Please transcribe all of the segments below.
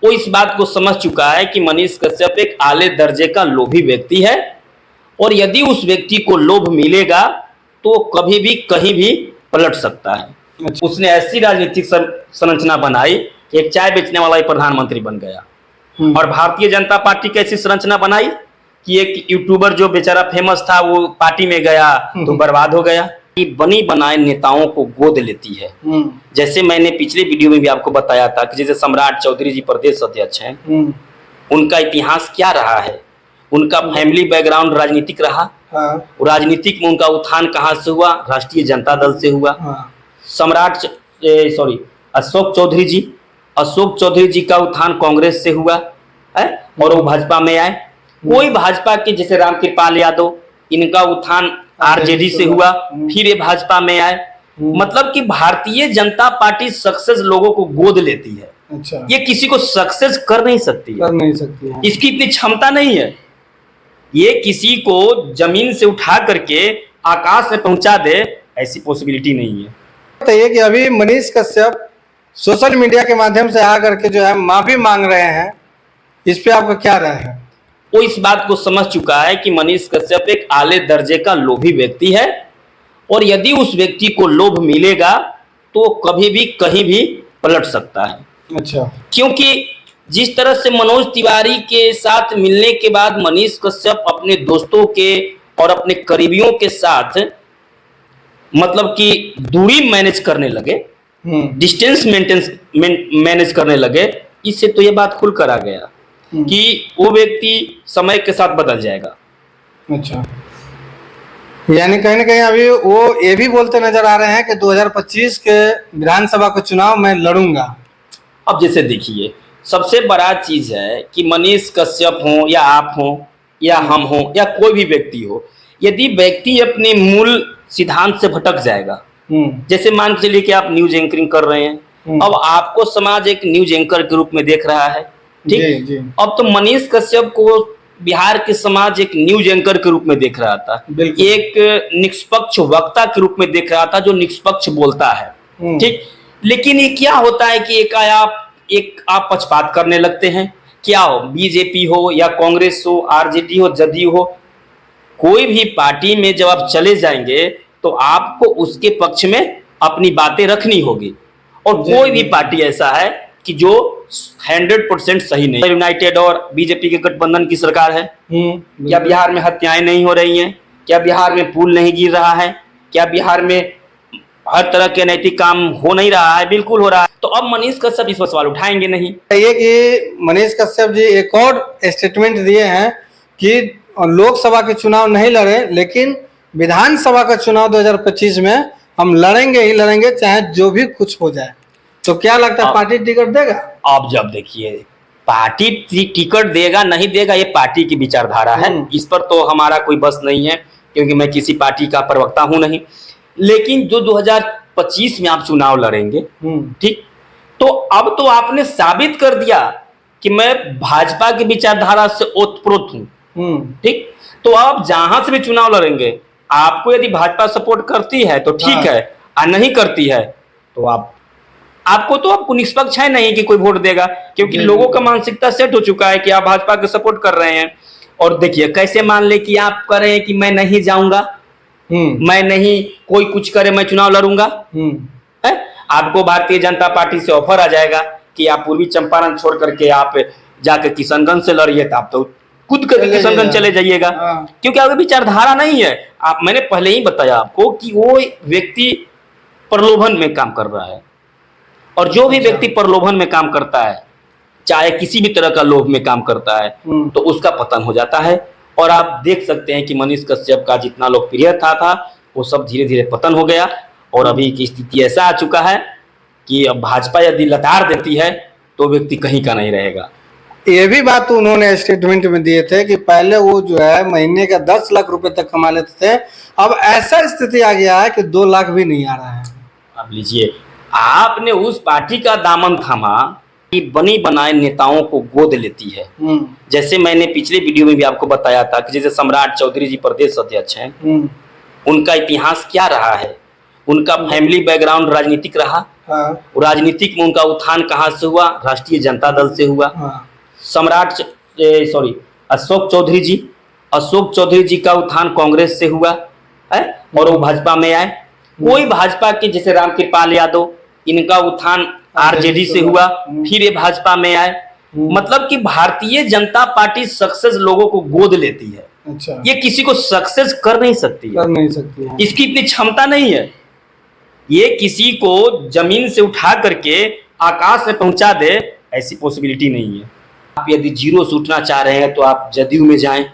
वो इस बात को समझ चुका है कि मनीष कश्यप एक आले दर्जे का लोभी व्यक्ति है और यदि उस व्यक्ति को लोभ मिलेगा तो कभी भी कहीं भी पलट सकता है। अच्छा। उसने ऐसी राजनीतिक संरचना बनाई कि एक चाय बेचने वाला ही प्रधानमंत्री बन गया। और भारतीय जनता पार्टी की ऐसी संरचना बनाई कि एक यूट्यूबर जो बेचारा फेमस था वो पार्टी में गया तो बर्बाद हो गया। कि बनी बनाए नेताओं को गोद लेती है। जैसे मैंने पिछले वीडियो में भी आपको बताया था कि जैसे सम्राट चौधरी जी प्रदेश अध्यक्ष हैं, उनका इतिहास क्या रहा है, उनका फैमिली बैकग्राउंड राजनीतिक रहा। राजनीतिक में उनका उत्थान कहाँ से हुआ? राष्ट्रीय जनता दल से हुआ। अशोक चौधरी जी का उत्थान कांग्रेस से हुआ है और वो भाजपा में आए। कोई भाजपा के जैसे रामकृपाल यादव, इनका उत्थान आरजेडी से हुआ, फिर ये भाजपा में आए। मतलब कि भारतीय जनता पार्टी सक्सेस लोगों को गोद लेती है। अच्छा। ये किसी को सक्सेस कर नहीं सकती है। इसकी इतनी क्षमता नहीं है। ये किसी को जमीन से उठा करके आकाश में पहुंचा दे, ऐसी पॉसिबिलिटी नहीं है। बताइए कि अभी मनीष कश्यप सोशल मीडिया के माध्यम से आकर के जो है माफी मांग रहे हैं, इस पे आपका क्या राय है? वो इस बात को समझ चुका है कि मनीष कश्यप एक आले दर्जे का लोभी व्यक्ति है और यदि उस व्यक्ति को लोभ मिलेगा तो कभी भी कहीं भी पलट सकता है। अच्छा। क्योंकि जिस तरह से मनोज तिवारी के साथ मिलने के बाद मनीष कश्यप अपने दोस्तों के और अपने करीबियों के साथ मतलब कि दूरी मैनेज करने लगे, डिस्टेंस मैनेज करने लगे, इससे तो ये बात खुल कर आ गया कि वो व्यक्ति समय के साथ बदल जाएगा। अच्छा। यानी कहीं ना कहीं अभी वो ये भी बोलते नजर आ रहे हैं कि 2025 के विधानसभा का चुनाव मैं लड़ूंगा। अब जैसे देखिए, सबसे बड़ा चीज है कि मनीष कश्यप हो या आप हो या हम हो या कोई भी व्यक्ति हो, यदि व्यक्ति अपने मूल सिद्धांत से भटक जाएगा, जैसे मान के चलिए कि आप न्यूज एंकरिंग कर रहे हैं, अब आपको समाज एक न्यूज एंकर के रूप में देख रहा है, ठीक। अब तो मनीष कश्यप को बिहार के समाज एक न्यूज एंकर के रूप में देख रहा था, एक निष्पक्ष वक्ता के रूप में देख रहा था जो निष्पक्ष बोलता है, ठीक। लेकिन ये क्या होता है कि एक आप पक्षपात करने लगते हैं। क्या हो, बीजेपी हो या कांग्रेस हो, आरजेडी हो, जदयू हो, कोई भी पार्टी में जब आप चले जाएंगे तो आपको उसके पक्ष में अपनी बातें रखनी होगी। और कोई भी पार्टी ऐसा है कि जो 100% सही नहीं। यूनाइटेड और बीजेपी के गठबंधन की सरकार है। क्या बिहार में हत्याएं नहीं हो रही हैं? क्या बिहार में पुल नहीं गिर रहा है? क्या बिहार में हर तरह के नैतिक काम हो नहीं रहा है? बिल्कुल हो रहा है। तो अब मनीष कश्यप इस पर सवाल उठाएंगे नहीं। ये कि मनीष कश्यप जी एक और स्टेटमेंट दिए हैं कि लोकसभा के चुनाव नहीं लड़े, लेकिन विधानसभा का चुनाव 2025 में हम लड़ेंगे ही लड़ेंगे, चाहे जो भी कुछ हो जाए। तो क्या लगता है पार्टी टिकट देगा? आप जब देखिए, पार्टी टिकट देगा नहीं देगा ये पार्टी की विचारधारा है, इस पर तो हमारा कोई बस नहीं है क्योंकि मैं किसी पार्टी का प्रवक्ता हूं नहीं। लेकिन जो 2025 में आप चुनाव लड़ेंगे, ठीक, तो अब तो आपने साबित कर दिया कि मैं भाजपा की विचारधारा से ओतप्रोत हूं, ठीक। तो आप जहां से भी चुनाव लड़ेंगे, आपको यदि भाजपा सपोर्ट करती है तो ठीक है, और नहीं करती है तो आपको निष्पक्ष है नहीं कि कोई वोट देगा, क्योंकि लोगों का मानसिकता सेट हो चुका है कि आप भाजपा को सपोर्ट कर रहे हैं। और देखिए, कैसे मान ले कि आप करें कि मैं नहीं जाऊंगा, मैं नहीं, कोई कुछ करे मैं चुनाव लड़ूंगा, है? आपको भारतीय जनता पार्टी से ऑफर आ जाएगा कि आप पूर्वी चंपारण छोड़ करके आप जाकर किशनगंज से लड़िए, तो आप तो खुद कर किशनगंज चले जाइएगा, क्योंकि आपकी विचारधारा नहीं है। मैंने पहले ही बताया आपको कि वो व्यक्ति प्रलोभन में काम कर रहा है, और जो भी व्यक्ति प्रलोभन में काम करता है, चाहे किसी भी तरह का लोभ में काम करता है, तो उसका पतन हो जाता है। और आप देख सकते हैं कि मनीष कश्यप का जितना लोकप्रियता था वो सब धीरे धीरे पतन हो गया, और अभी की स्थिति ऐसा आ चुका है कि अब भाजपा यदि लताड़ देती है तो व्यक्ति कहीं का नहीं रहेगा। ये भी बात उन्होंने स्टेटमेंट में दिए थे कि पहले वो जो है महीने का 10 लाख रुपए तक कमा लेते थे, अब ऐसा स्थिति आ गया है कि 2 लाख भी नहीं आ रहा है। अब लीजिए, आपने उस पार्टी का दामन थामा कि बनी बनाए नेताओं को गोद लेती है। जैसे मैंने पिछले वीडियो में भी आपको बताया था कि जैसे सम्राट चौधरी जी प्रदेश अध्यक्ष हैं, उनका इतिहास क्या रहा है, उनका फैमिली बैकग्राउंड राजनीतिक रहा। हाँ राजनीतिक में उनका उत्थान कहाँ से हुआ? राष्ट्रीय जनता दल से हुआ। हाँ अशोक चौधरी जी का उत्थान कांग्रेस से हुआ है और वो भाजपा में आए। कोई भाजपा के जैसे रामकृपाल यादव, इनका उत्थान आरजेडी से हुआ, फिर ये भाजपा में आए। मतलब कि भारतीय जनता पार्टी सक्सेस लोगों को गोद लेती है, अच्छा, ये किसी को सक्सेस कर नहीं सकती है, कर नहीं सकती है। इसकी इतनी क्षमता नहीं है। ये किसी को जमीन से उठा करके आकाश में पहुंचा दे, ऐसी पॉसिबिलिटी नहीं है। आप यदि जीरो से उठना चाह रहे हैं तो आप जदयू में जाएं,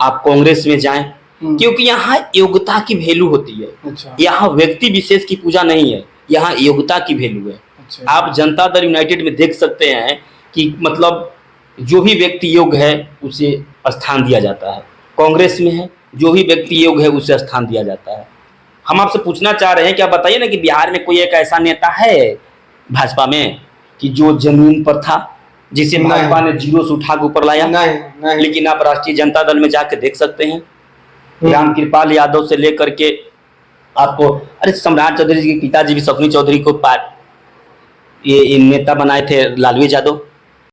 आप कांग्रेस में जाएं, क्योंकि यहाँ योग्यता की वैल्यू होती है। अच्छा, यहाँ व्यक्ति विशेष की पूजा नहीं है, यहाँ योग्यता की वैल्यू है। अच्छा, आप जनता दल यूनाइटेड में देख सकते हैं कि मतलब जो भी व्यक्ति योग्य है उसे स्थान दिया जाता है। कांग्रेस में है, जो भी व्यक्ति योग्य है उसे स्थान दिया जाता है। हम आपसे पूछना चाह रहे हैं कि आप बताइए ना कि बिहार में कोई एक ऐसा नेता है भाजपा में कि जो जमीन पर था, जिसे भाजपा ने जीरो से उठा के ऊपर लाया? नहीं। लेकिन आप राष्ट्रीय जनता दल में जाके देख सकते हैं, रामकृपाल यादव से लेकर के आपको, अरे सम्राट चौधरी जी के पिताजी भी शकुनी चौधरी को ये नेता बनाए थे, लालू यादव।